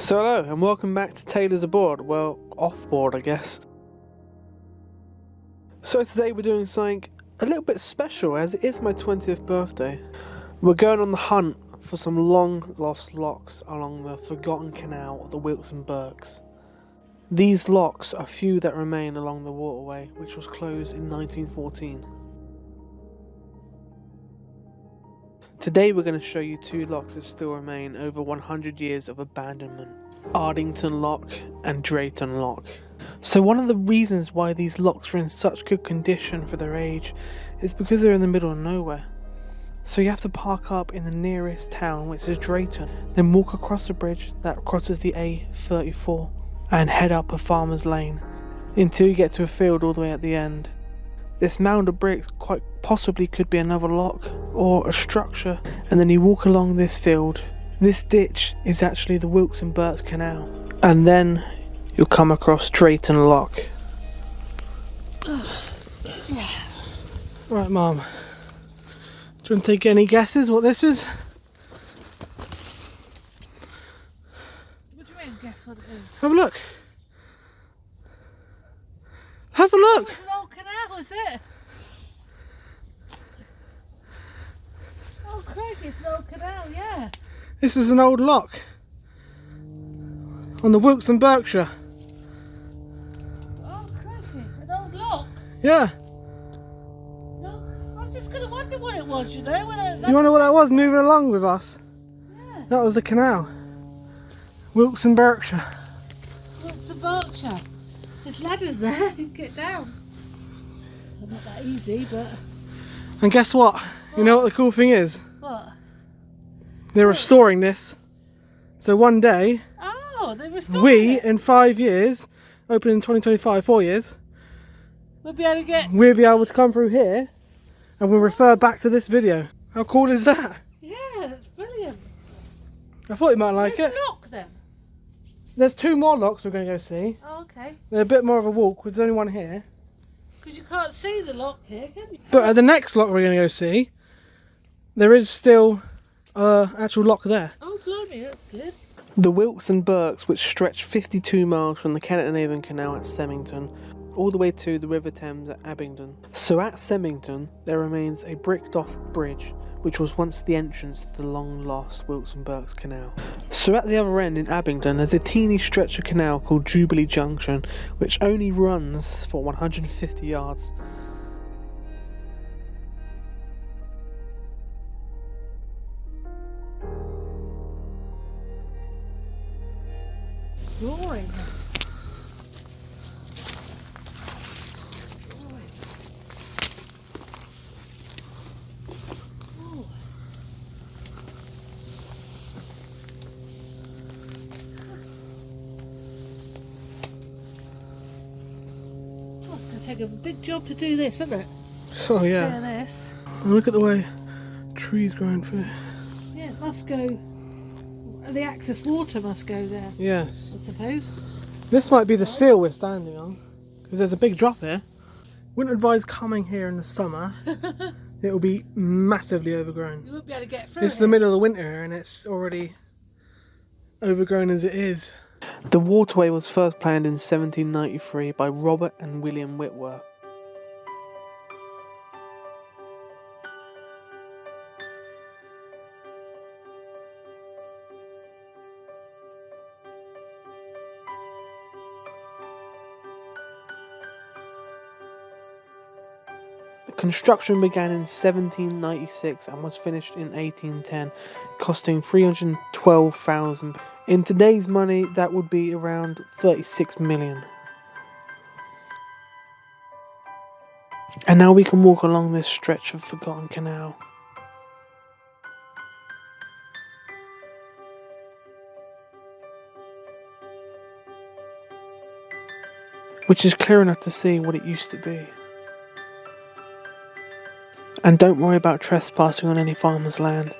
So hello and welcome back to Taylor's Aboard, well, off board I guess. So today we're doing something a little bit special as it is my 20th birthday. We're going on the hunt for some long lost locks along the forgotten canal of the Wilts and Berks. These locks are few that remain along the waterway which was closed in 1914. Today we're going to show you two locks that still remain over 100 years of abandonment. Ardington Lock and Drayton Lock. So one of the reasons why these locks are in such good condition for their age is because they're in the middle of nowhere. So you have to park up in the nearest town, which is Drayton, then walk across the bridge that crosses the A34 and head up a farmer's lane until you get to a field all the way at the end. This mound of bricks quite possibly could be another lock or a structure, and then you walk along this field. This ditch is actually the Wilts and Berks Canal, and then you'll come across Drayton Lock. Right, Mum, do you want to take any guesses what this is? What do you mean, guess what it is? Have a look. Have a look. Oh, it's an old canal, is it? Oh, crikey, it's an old canal, yeah. This is an old lock on the Wilts and Berkshire. Oh, crikey, an old lock. Yeah. No, I was just going to wonder what it was, you know. You wonder what that was moving along with us? Yeah. That was the canal. Wilts and Berkshire. Wilts and Berkshire. There's ladders there, you can get down. Well, not that easy, but... And guess what? You know what the cool thing is? What? They're restoring this. So one day, Oh, they're restoring we, it. in 5 years, opening in 2025, 4 years, We'll be able to get... we'll be able to come through here and we'll refer back to this video. How cool is that? Yeah, that's brilliant. I thought you might like Where's it. the lock then? There's two more locks we're going to go see. Oh, okay. They're a bit more of a walk, there's only one here. Because you can't see the lock here, can you? But at the next lock we're going to go see, there is still actual lock there. Oh, blimey, that's good. The Wilts and Berks, which stretch 52 miles from the Canal Canal at Semmington all the way to the River Thames at Abingdon. So at Semmington there remains a bricked off bridge which was once the entrance to the long lost Wilts and Berks Canal. So at the other end in Abingdon there's a teeny stretch of canal called Jubilee Junction which only runs for 150 yards. Exploring. Oh, it's going to take a big job to do this, isn't it? Oh yeah. Clear this. And look at the way trees growing through. Yeah, it must go. The access water must go there, Yes. I suppose. This might be the seal we're standing on because there's a big drop here. Wouldn't advise coming here in the summer. It will be massively overgrown. You won't be able to get through. It's the middle of the winter and it's already overgrown as it is. The waterway was first planned in 1793 by Robert and William Whitworth. Construction began in 1796 and was finished in 1810, costing £312,000. In today's money, that would be around 36 million. And now we can walk along this stretch of forgotten canal. Which is clear enough to see what it used to be. And don't worry about trespassing on any farmer's land,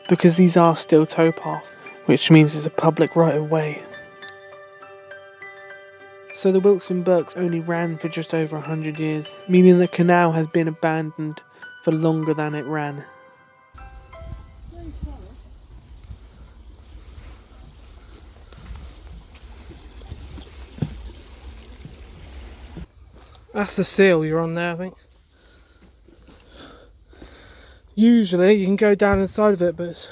because these are still towpaths, which means it's a public right of way. So the Wilts and Berks only ran for just over 100 years, meaning the canal has been abandoned for longer than it ran. That's the seal you're on there, I think. Usually you can go down inside of it, but it's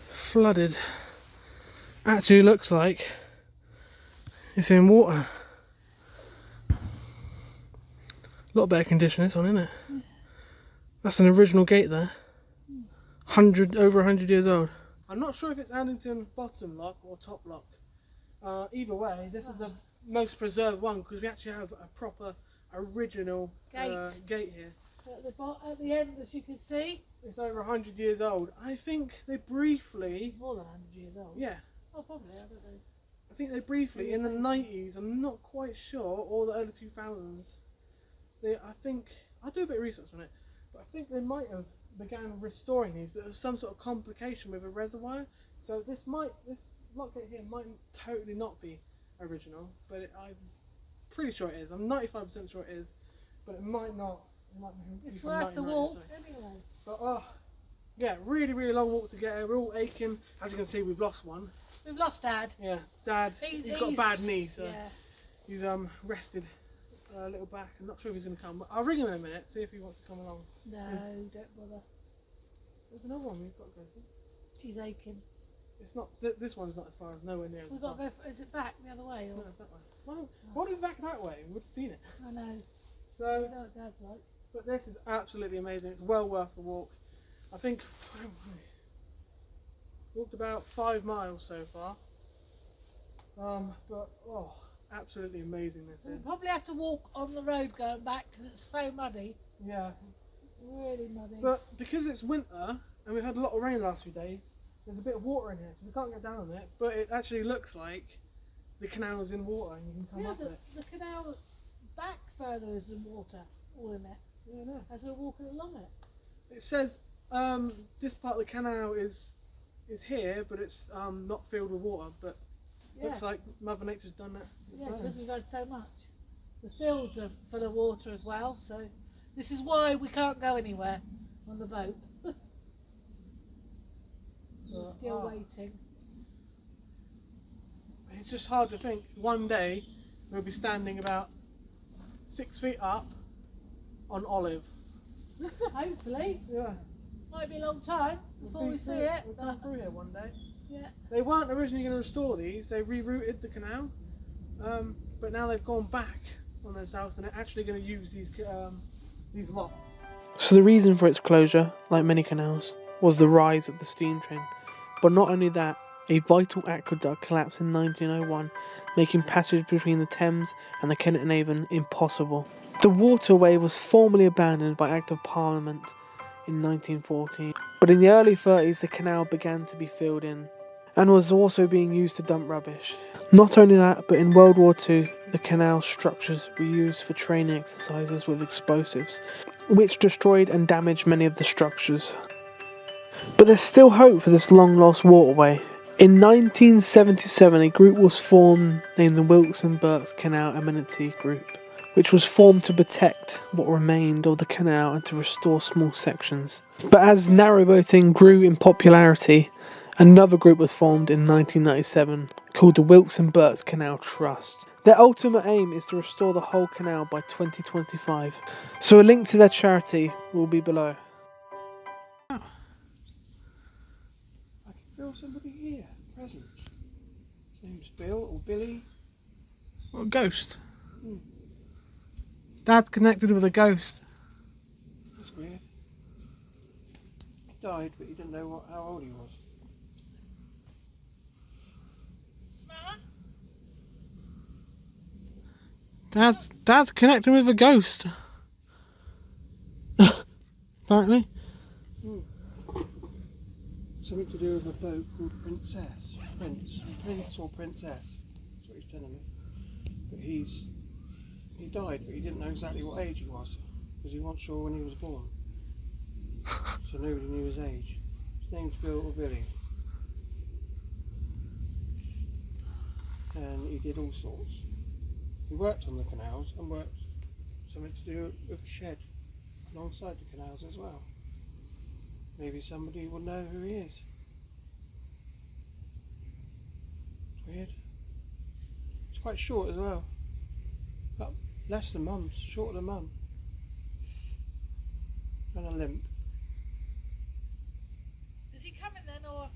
flooded. Actually looks like it's in water. A lot better condition this one, isn't it? Yeah. That's an original gate there. Over 100 years old. I'm not sure if it's Ardington bottom lock or top lock. Either way, this is the most preserved one because we actually have a proper original gate here. At the end, as you can see, It's over 100 years old. I think they briefly... more than 100 years old. Yeah. Oh, probably, I don't know. I think they briefly, in the 90s, I'm not quite sure, or the early 2000s, I'll do a bit of research on it, but I think they might have began restoring these, but there was some sort of complication with a reservoir, so this lock gate here might totally not be original, but I'm pretty sure it is. I'm 95% sure it is, but it might not. It's worth the walk anyway. But yeah, really, really long walk to get here. We're all aching. As you can see, we've lost one. We've lost Dad. Yeah, Dad. He's got a bad knee, so yeah. he's rested a little back. I'm not sure if he's going to come. But I'll ring him in a minute, see if he wants to come along. No, don't bother. There's another one we've got to go to. He's aching. It's not. This one's not as far as nowhere near as We've far. got to go. Is it back the other way? Or? No, it's that way. Why don't we back that way? We would have seen it. I know. So, I know what Dad's like. but this is absolutely amazing. It's well worth the walk. I think walked about 5 miles so far. But absolutely amazing this We'll is. probably have to walk on the road going back because it's so muddy. Yeah. Really muddy. But because it's winter and we've had a lot of rain the last few days, there's a bit of water in here, so we can't get down on it. But it actually looks like the canal's in water and you can come up it. The canal back further is in water, all in it. Yeah, no. As we're walking along it. It says this part of the canal is here, but it's not filled with water. But looks like Mother Nature's done that. Yeah, because we've had so much. The fields are full of water as well, so this is why we can't go anywhere on the boat. We're still waiting. It's just hard to think one day we'll be standing about 6 feet up on olive. Hopefully. Yeah. Might be a long time before we see it. We'll come through here one day. Yeah. They weren't originally going to restore these. They rerouted the canal, but now they've gone back on themselves and they're actually going to use these locks. So the reason for its closure, like many canals, was the rise of the steam train. But not only that, a vital aqueduct collapsed in 1901, making passage between the Thames and the Kennet and Avon impossible. The waterway was formally abandoned by Act of Parliament in 1914, but in the early 30s the canal began to be filled in and was also being used to dump rubbish. Not only that, but in World War II the canal structures were used for training exercises with explosives, which destroyed and damaged many of the structures. But there's still hope for this long lost waterway. In 1977 a group was formed named the Wilts and Berks Canal Amenity Group, which was formed to protect what remained of the canal and to restore small sections. But as narrowboating grew in popularity, another group was formed in 1997 called the Wilts and Berks Canal Trust. Their ultimate aim is to restore the whole canal by 2025. So a link to their charity will be below. I can feel somebody here, presence. His name's Bill or Billy. Or a ghost. Dad's connected with a ghost. That's weird. He died, but he didn't know how old he was. Dad's connecting with a ghost. Apparently. Something to do with a boat called Prince or Princess. That's what he's telling me. But he died, but he didn't know exactly what age he was, because he wasn't sure when he was born. So nobody knew his age. His name's Bill or Billy. And he did all sorts. He worked on the canals and worked something to do with a shed alongside the canals as well. Maybe somebody will know who he is. It's weird. It's quite short as well. About Less than Mum's, shorter than Mum. And a limp. Is he coming then, or?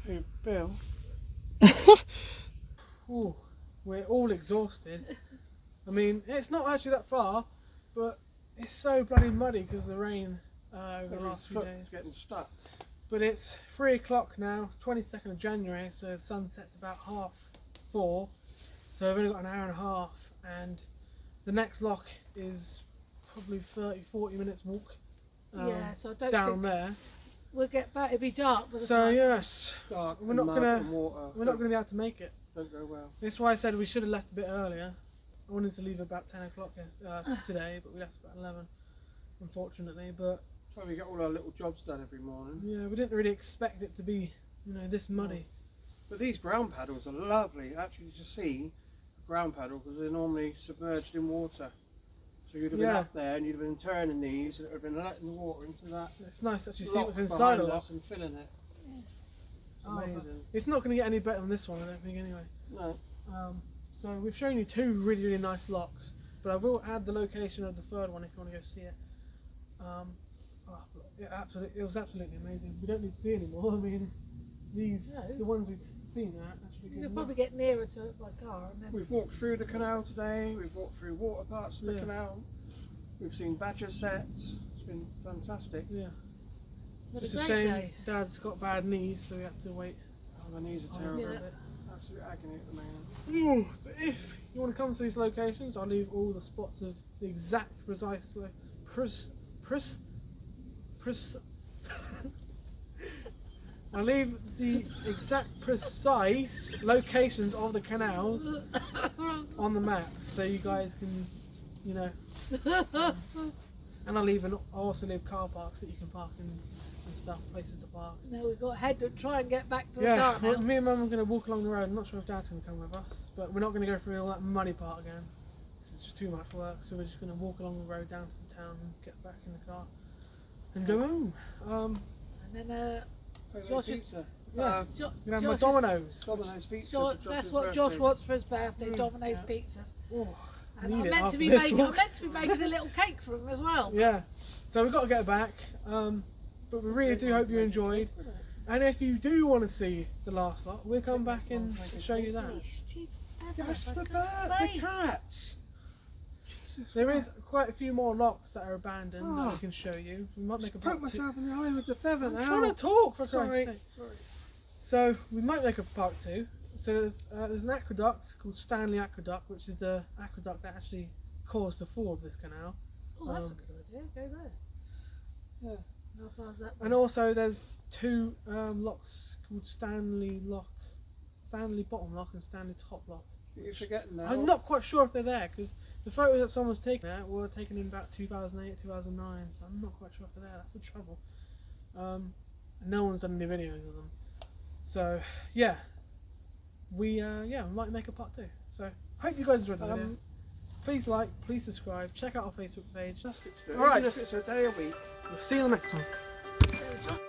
Hey, Bill. Ooh, we're all exhausted. I mean, it's not actually that far, but it's so bloody muddy because of the rain over the last few days. Getting stuck. But it's 3 o'clock now, 22nd of January, so the sun sets about 4:30. So we've only got an hour and a half, and the next lock is probably 30-40 minutes walk Yeah, so I don't down think there. we'll get back. It'll be dark by the So time. yes, Dark we're and not mud gonna and water. we're not gonna be able to make it. Don't go well. That's why I said we should have left a bit earlier. I wanted to leave about 10 o'clock today, but we left about 11, unfortunately. But So we get all our little jobs done every morning. yeah, we didn't really expect it to be, this muddy. But these ground paddles are lovely, actually, to see a ground paddle, because they're normally submerged in water. So you'd have been Yeah. up there and you'd have been turning these, and it would have been letting the water into that. It's nice to actually see lock what's inside behind the lock. us and filling it. Oh, but Amazing. it's not going to get any better than this one, I don't think, anyway. No. So we've shown you two really, really nice locks, but I will add the location of the third one if you want to go see it. It was absolutely amazing. We don't need to see anymore. I mean, the ones we've seen are actually You good. could probably get nearer to it by car, and then. We've walked through the canal today, we've walked through water parts of the Yeah. canal, we've seen badger sets, it's been fantastic. Yeah. What It's a a great shame day. Dad's got bad knees, so we had to wait Oh, my knees are on terrible. for a Yeah. bit. Absolute agony at the moment. But if you want to come to these locations, I'll leave all the spots of the exact precise I'll leave the exact precise locations of the canals on the map, so you guys can, and I'll also leave car parks that you can park in and stuff, places to park. Now we've got head to try and get back to the Yeah, car now. well, me and Mum are going to walk along the road. I'm not sure if Dad's going to come with us, but we're not going to go through all that muddy part again. It's just too much work, so we're just going to walk along the road down to the town and get back in the car and go home. And then Josh is- pizza. Yeah. Jo- You know, my Josh is- Domino's. Domino's pizza. Jo- for that's Josh's what Josh birthday. wants for his birthday, Mm, Domino's yeah. pizzas. Oh, And need I'm it meant to after be this making. walk. I'm meant to be making a little cake for him as well. Yeah, so we've got to get back. But we really do hope you enjoyed. And if you do want to see the last lot, we'll come back and show you that. Yes, for the For bird, God's the sake. cats. Jesus There Christ. is quite a few more locks that are abandoned that Oh. we can show you. We might make a Poke part two. myself in the eye with the feather I'm now. trying to talk for Sorry. Christ's sake. So we might make a part two. So there's an aqueduct called Stanley Aqueduct, which is the aqueduct that actually caused the fall of this canal. Oh, that's a Um, good idea. Go there. Yeah. How far is that? And also there's two locks called Stanley Bottom Lock and Stanley Top Lock. You're forgetting now. I'm not quite sure if they're there because the photos that someone's taken there were taken in about 2008, 2009, so I'm not quite sure if they're there. That's the trouble. And no one's done any videos of them. So yeah, we might make a part two. So hope you guys enjoyed the video. Please like, please subscribe, check out our Facebook page. Fantastic to do, All right. even if it's a day a week. We'll see you on the next one. There we go.